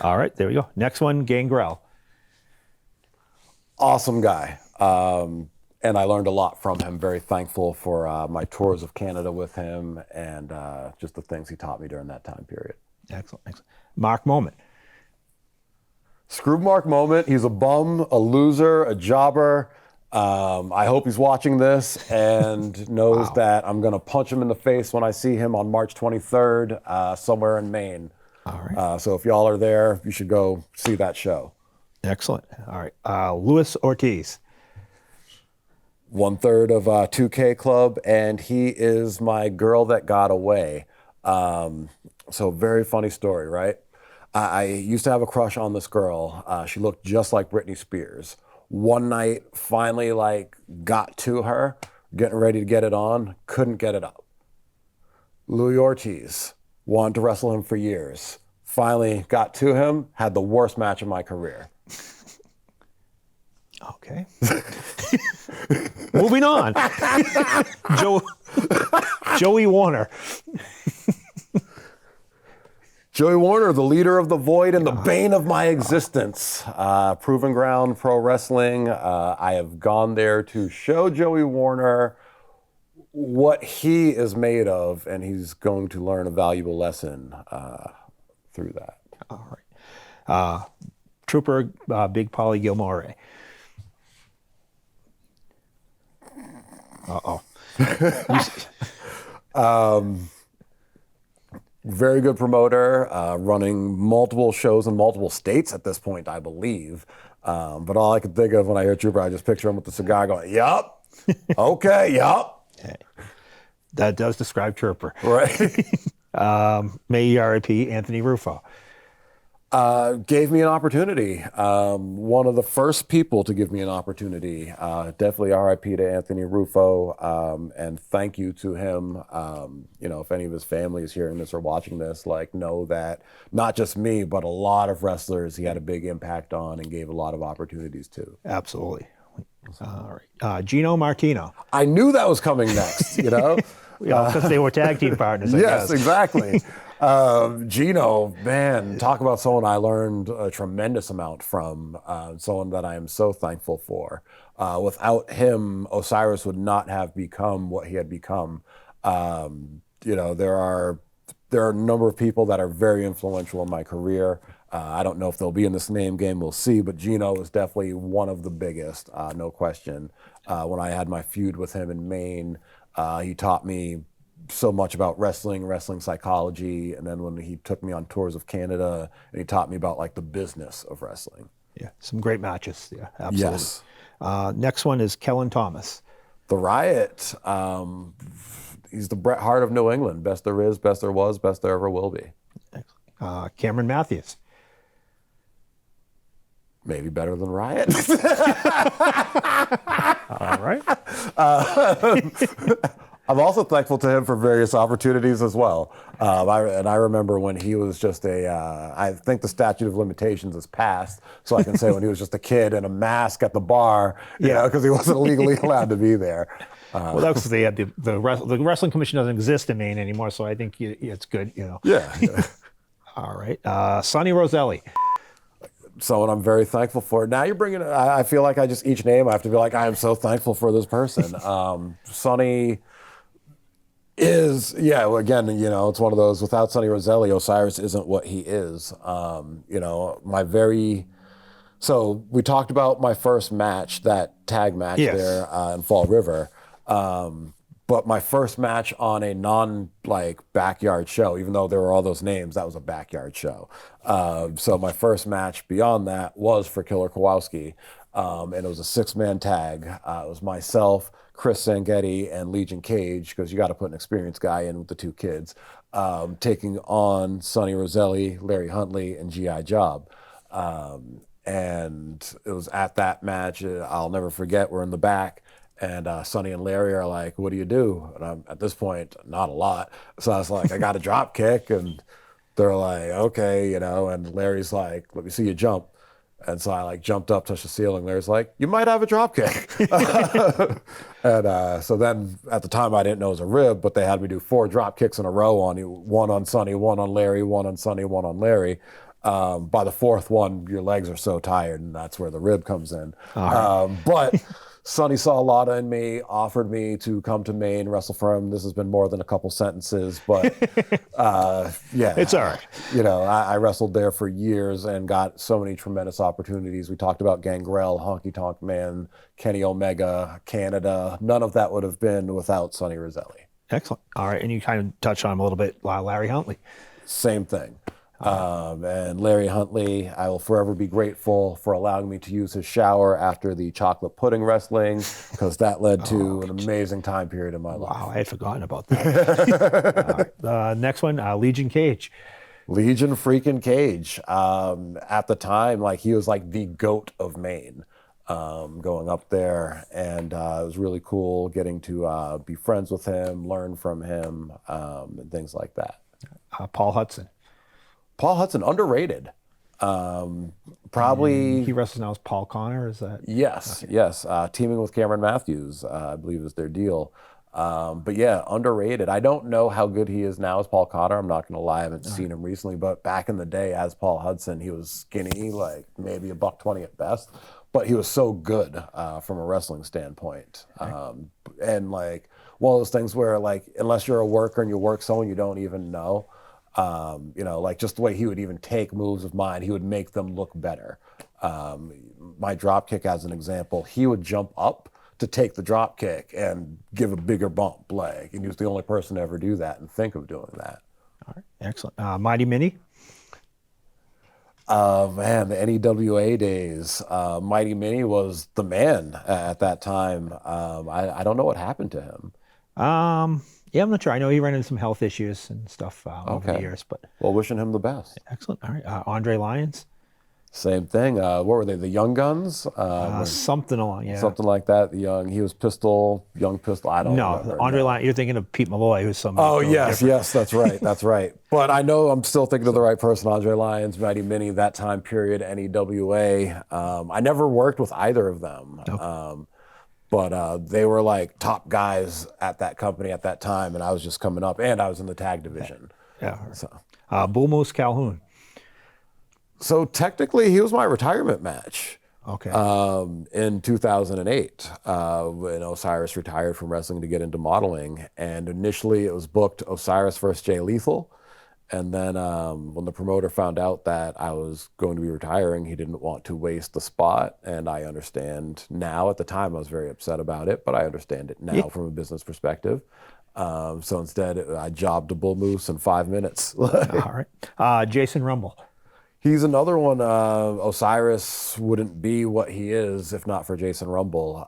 All right. There we go. Next one, Gangrel. Awesome guy. And I learned a lot from him. Very thankful for my tours of Canada with him and just the things he taught me during that time period. Excellent. Mark Moment. Screw Mark Moment. He's a bum, a loser, a jobber. I hope he's watching this and knows that I'm going to punch him in the face when I see him on March 23rd somewhere in Maine. All right. So if y'all are there, you should go see that show. Excellent. All right. Luis Ortiz. 1/3 of 2K Club, and he is my girl that got away. So very funny story, right? I used to have a crush on this girl. She looked just like Britney Spears. One night, finally, got to her, getting ready to get it on, couldn't get it up. Louis Ortiz, wanted to wrestle him for years. Finally got to him, had the worst match of my career. Okay. Moving on. Joey Warner. Joey Warner, the leader of the Void and the bane of my existence. Proven Ground Pro Wrestling. I have gone there to show Joey Warner what he is made of, and he's going to learn a valuable lesson through that. All right. Trooper Big Polly Gilmore. Uh-oh. Very good promoter, running multiple shows in multiple states at this point, I believe. But all I can think of when I hear Trooper, I just picture him with the cigar going, yup, okay, yup. That does describe Chirper. Right. May RIP Anthony Rufo. Gave me an opportunity. One of the first people to give me an opportunity. Definitely RIP to Anthony Rufo, and thank you to him. If any of his family is hearing this or watching this, like, know that not just me, but a lot of wrestlers he had a big impact on and gave a lot of opportunities to. Absolutely. All right. Gino Martino. I knew that was coming next, Because they were tag team partners, I Yes, guess. exactly. Gino, man, talk about someone I learned a tremendous amount from, someone that I am so thankful for. Without him, Osirus would not have become what he had become. There are a number of people that are very influential in my career. I don't know if they'll be in this name game, we'll see, but Gino is definitely one of the biggest, no question. When I had my feud with him in Maine, he taught me so much about wrestling psychology, and then when he took me on tours of Canada, and he taught me about like the business of wrestling. Yeah, some great matches. Yeah, absolutely. Yes. Next one is Kellen Thomas. The Riot. He's the Bret Hart of New England. Best there is, best there was, best there ever will be. Cameron Matthews. Maybe better than Riot. All right. I'm also thankful to him for various opportunities as well. I remember when he was just I think the statute of limitations is passed, so I can say when he was just a kid in a mask at the bar, because he wasn't legally allowed to be there. Well, that's because they had the wrestling commission doesn't exist in Maine anymore, so I think it's good, Yeah. All right. Sonny Roselli. Someone I'm very thankful for. Now you're bringing, I feel like each name I have to be like, I am so thankful for this person. Sonny is, again, it's one of those, without Sonny Roselli, Osirus isn't what he is. So we talked about my first match, that tag match there in Fall River. But my first match on a backyard show, even though there were all those names, that was a backyard show. So my first match beyond that was for Killer Kowalski. And it was a 6-man tag. It was myself, Chris Sangetti, and Legion Cage, because you got to put an experienced guy in with the 2 kids, taking on Sonny Roselli, Larry Huntley, and G.I. Job. And it was at that match, I'll never forget, we're in the back. And Sonny and Larry are like, what do you do? And I'm, at this point, not a lot. So I was like, I got a drop kick. And they're like, okay, and Larry's like, let me see you jump. And so I jumped up, touched the ceiling. Larry's like, you might have a drop kick. And so then at the time I didn't know it was a rib, but they had me do 4 drop kicks in a row on you. 1 on Sonny, 1 on Larry, 1 on Sonny, 1 on Larry. By the 4th one, your legs are so tired, and that's where the rib comes in. But Sonny saw a lot in me, offered me to come to Maine, wrestle for him. This has been more than a couple sentences, but It's all right. I wrestled there for years and got so many tremendous opportunities. We talked about Gangrel, Honky Tonk Man, Kenny Omega, Canada. None of that would have been without Sonny Roselli. Excellent. All right, and you kind of touched on him a little bit, Larry Huntley. Same thing. And Larry Huntley, I will forever be grateful for allowing me to use his shower after the chocolate pudding wrestling, because that led to an amazing time period in my life. Wow, I had forgotten about that. Next one, Legion Cage. Legion freaking Cage. At the time, he was the GOAT of Maine, going up there. And it was really cool getting to be friends with him, learn from him, and things like that. Paul Hudson. Paul Hudson, underrated. Probably. He wrestles now as Paul Connor, is that? Yes, okay. Yes. Teaming with Cameron Matthews, I believe is their deal. But yeah, underrated. I don't know how good he is now as Paul Connor. I'm not going to lie, I haven't seen him recently. But back in the day as Paul Hudson, he was skinny, maybe $120 at best. But he was so good from a wrestling standpoint. And one of those things where unless you're a worker and you work someone you don't even know, just the way he would even take moves of mine, he would make them look better. My drop kick, as an example, he would jump up to take the drop kick and give a bigger bump, and he was the only person to ever do that and think of doing that. All right, excellent. Mighty Mini. Man, the NEWA days. Mighty Mini was the man at that time. I don't know what happened to him. Yeah, I'm not sure. I know he ran into some health issues and stuff over the Okay. years, but Well, wishing him the best. excellent. All right. Andre Lyons, Same thing. What were they? The Young Guns? something along. Yeah. Something like that. He was Pistol, Young Pistol. I don't No, remember. Andre No. Lyons. You're thinking of Pete Malloy, who's somebody Oh, totally yes, different. yes, that's right. That's right. But I know I'm still thinking of the right person. Andre Lyons, Mighty Mini, that time period, NEWA. I never worked with either of them. But they were like top guys at that company at that time, and I was just coming up, and I was in the tag division. Yeah. So, Bull Moose Calhoun. so technically, he was my retirement match. Okay. In 2008, when Osirus retired from wrestling to get into modeling. And initially it was booked Osirus versus Jay Lethal. And then when the promoter found out that I was going to be retiring, he didn't want to waste the spot. And I understand now. At the time, I was very upset about it, but I understand it now from a business perspective. So instead, I jobbed to Bull Moose in 5 minutes. All right. Jason Rumble. He's another one. Osirus wouldn't be what he is if not for Jason Rumble.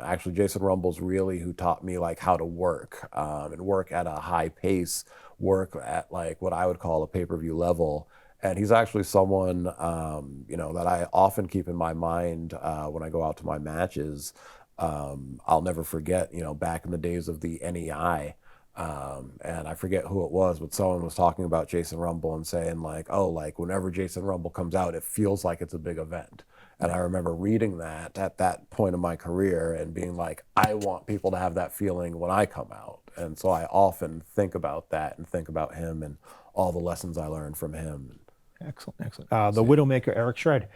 Actually, Jason Rumble's really who taught me like how to work and work at a high pace, work at like what I would call a pay-per-view level. And he's actually someone that I often keep in my mind when I go out to my matches. I'll never forget, back in the days of the NEI. And I forget who it was, but someone was talking about Jason Rumble and saying like, oh, like whenever Jason Rumble comes out, it feels like it's a big event. And I remember reading that at that point in my career and being like, I want people to have that feeling when I come out. And so I often think about that and think about him and all the lessons I learned from him. Excellent, excellent. The Widowmaker Eric Shred.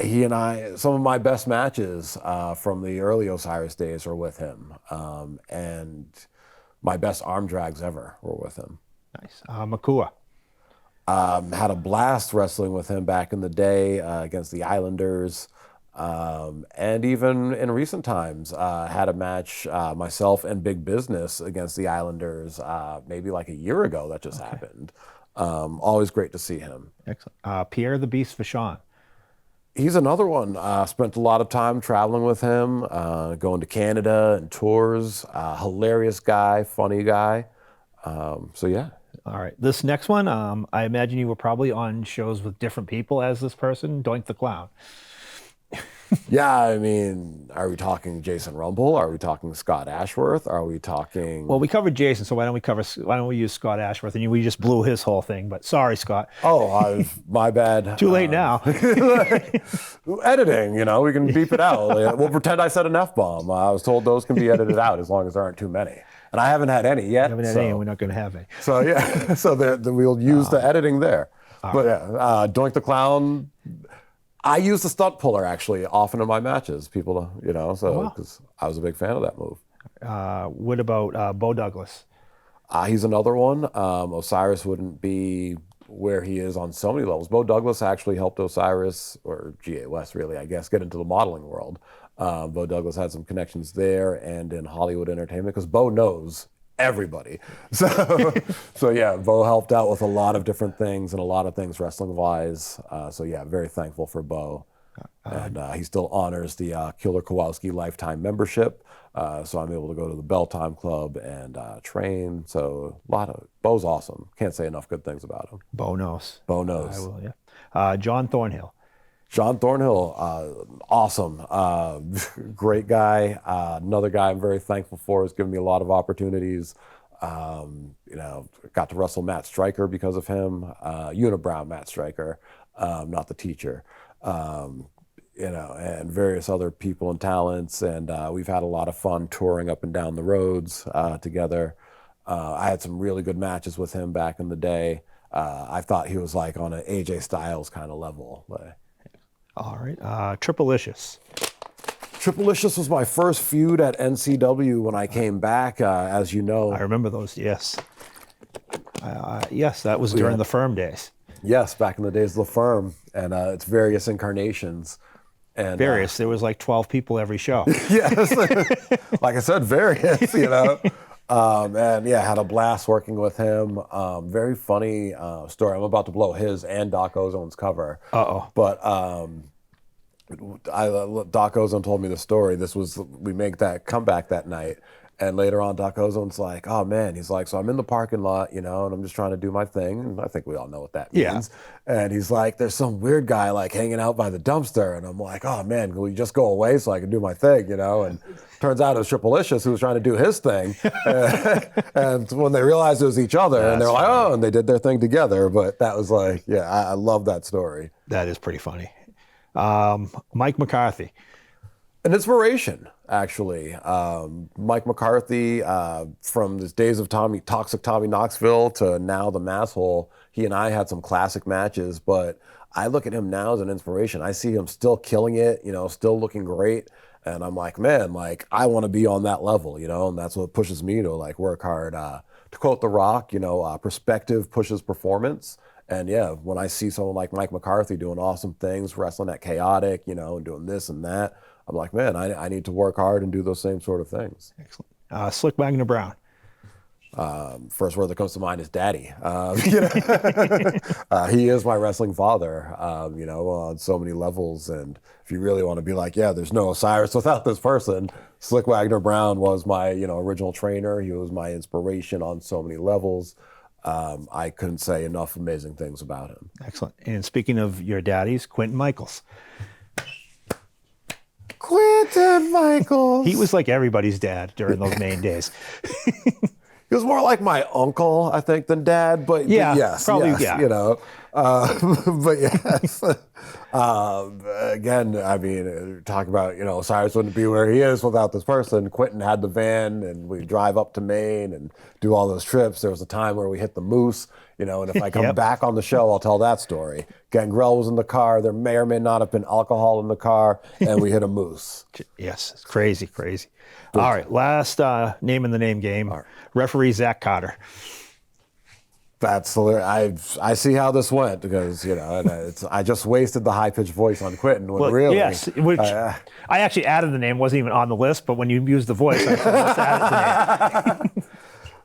He and I, some of my best matches from the early Osirus days were with him. And my best arm drags ever were with him. Nice. Makua. Had a blast wrestling with him back in the day against the Islanders. And even in recent times, had a match, myself and Big Business against the Islanders maybe like a year ago that just happened. Always great to see him. Excellent. Pierre the Beast Vachon. He's another one. Spent a lot of time traveling with him, going to Canada and tours. Hilarious guy, funny guy. So yeah. All right. This next one, I imagine you were probably on shows with different people as this person, Doink the Clown. Yeah, I mean, are we talking Jason Rumble? Are we talking Scott Ashworth? Are we talking? Well, we covered Jason, so why don't we use Scott Ashworth? And we just blew his whole thing, but sorry, Scott. Oh, my bad. Too late now. Editing, we can beep it out. We'll pretend I said an F-bomb. I was told those can be edited out as long as there aren't too many. And I haven't had any yet. We haven't had any, and we're not going to have any. So yeah, so we'll use the editing there. But yeah, Doink the Clown. I use the stunt puller actually often in my matches. People, because I was a big fan of that move. What about Bo Douglas? He's another one. Osirus wouldn't be where he is on so many levels. Bo Douglas actually helped Osirus, or GA West really, I guess, get into the modeling world. Bo Douglas had some connections there and in Hollywood entertainment because Bo knows everybody. So yeah, Bo helped out with a lot of different things and a lot of things wrestling wise. So yeah, very thankful for Bo. And he still honors the Killer Kowalski lifetime membership. So I'm able to go to the Bell Time Club and train. So Bo's awesome. Can't say enough good things about him. Bo knows. Bo knows. I will, yeah. John Thornhill. John Thornhill, awesome. Great guy. Another guy I'm very thankful for. Has given me a lot of opportunities. Got to wrestle Matt Stryker because of him. Unibrow Matt Stryker, not the teacher. And various other people and talents. And we've had a lot of fun touring up and down the roads together. I had some really good matches with him back in the day. I thought he was like on an AJ Styles kind of level. All right. Triplicious. Triplicious was my first feud at NCW when I came back, as you know. I remember those, yes. Yes, that was during the Firm days. Yes, back in the days of the Firm, and its various incarnations. And various. There was like 12 people every show. Yes. Like I said, various, and yeah, had a blast working with him. Very funny story. I'm about to blow his and Doc Ozone's cover. But Doc Ozone told me the story. We made that comeback that night, And later on, Doc Ozone's like, oh man, he's like, so I'm in the parking lot, and I'm just trying to do my thing. And I think we all know what that means. Yeah. And he's like, there's some weird guy like hanging out by the dumpster. And I'm like, oh man, will you just go away so I can do my thing, And turns out it was Triplicious who was trying to do his thing. And when they realized it was each other, and they're like, oh, and they did their thing together. But that was like, I love that story. That is pretty funny. Mike McCarthy. An inspiration, actually. Mike McCarthy, from the days of Toxic Tommy Knoxville to now the Masshole, he and I had some classic matches, but I look at him now as an inspiration. I see him still killing it, still looking great. And I'm like, man, like, I want to be on that level, and that's what pushes me to like work hard. To quote The Rock, perspective pushes performance. And when I see someone like Mike McCarthy doing awesome things, wrestling at Chaotic, and doing this and that, I'm like, man, I need to work hard and do those same sort of things. Excellent. Slick Wagner Brown. First word that comes to mind is daddy. He is my wrestling father, on so many levels. And if you really want to be like, there's no Osirus without this person, Slick Wagner Brown was my, original trainer. He was my inspiration on so many levels. I couldn't say enough amazing things about him. Excellent. And speaking of your daddies, Quentin Michaels. Quentin Michaels. He was like everybody's dad during those main days. He was more like my uncle, I think, than dad, but yes, probably, yes, but yes. Again, I mean, talk about, Osirus wouldn't be where he is without this person. Quentin had the van, and we drive up to Maine and do all those trips. There was a time where we hit the Moose, and if I come back on the show, I'll tell that story. Gangrel was in the car. There may or may not have been alcohol in the car, and we hit a Moose. Yes, it's crazy. All right, last name in the name game. Right. Referee Zach Carter. That's hilarious. I see how this went because I just wasted the high pitched voice on Quentin. Really, yes. Which I actually added the name. Wasn't even on the list, but when you used the voice, I just added the name.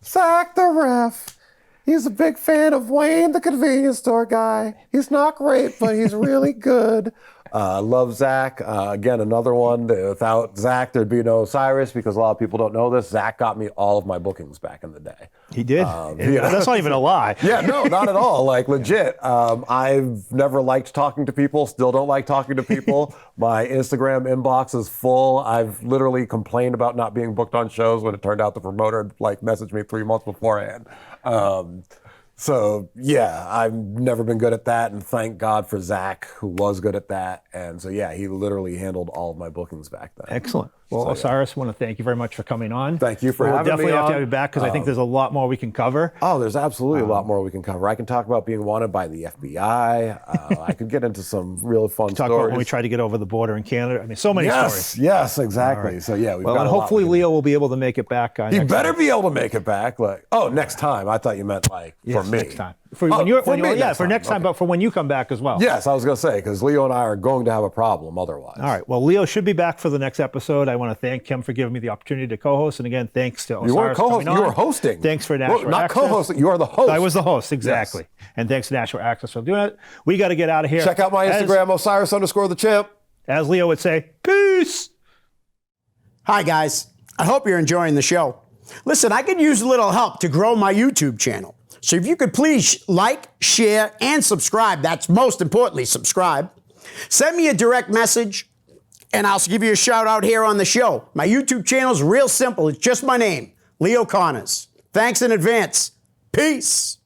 Zach the ref. He's a big fan of Wayne, the convenience store guy. He's not great, but he's really good. Love Zach. Again, another one. Without Zach, there'd be no Osirus because a lot of people don't know this. Zach got me all of my bookings back in the day. He did? That's not even a lie. Yeah, no, not at all. Like, legit. I've never liked talking to people. Still don't like talking to people. My Instagram inbox is full. I've literally complained about not being booked on shows when it turned out the promoter had messaged me 3 months beforehand. So, I've never been good at that, and thank God for Zach, who was good at that. And so, he literally handled all of my bookings back then. Excellent. Well, Osirus, I want to thank you very much for coming on. Thank you for having me on. We'll definitely have to have you back because I think there's a lot more we can cover. Oh, there's absolutely a lot more we can cover. I can talk about being wanted by the FBI. I could get into some real fun stories. Talk about when we tried to get over the border in Canada. I mean, so many stories. Yes, exactly. Right. So, we've got a lot. And hopefully Leo will be able to make it back. He better be able to make it back. Next time. I thought you meant for me. Next time. Next time, but for when you come back as well. Yes, I was going to say, because Leo and I are going to have a problem otherwise. All right. Well, Leo should be back for the next episode. I want to thank him for giving me the opportunity to co-host. And again, thanks to Osirus. You weren't co-hosting, you were hosting. Thanks for National Not Access. co-hosting, you are the host. I was the host, exactly. Yes. And thanks to National Access for doing it. We got to get out of here. Check out my Instagram, Osirus_the champ. As Leo would say, peace. Hi, guys. I hope you're enjoying the show. Listen, I could use a little help to grow my YouTube channel. So if you could please like, share, and subscribe. That's most importantly, subscribe. Send me a direct message, and I'll give you a shout out here on the show. My YouTube channel is real simple. It's just my name, Leo Connors. Thanks in advance. Peace.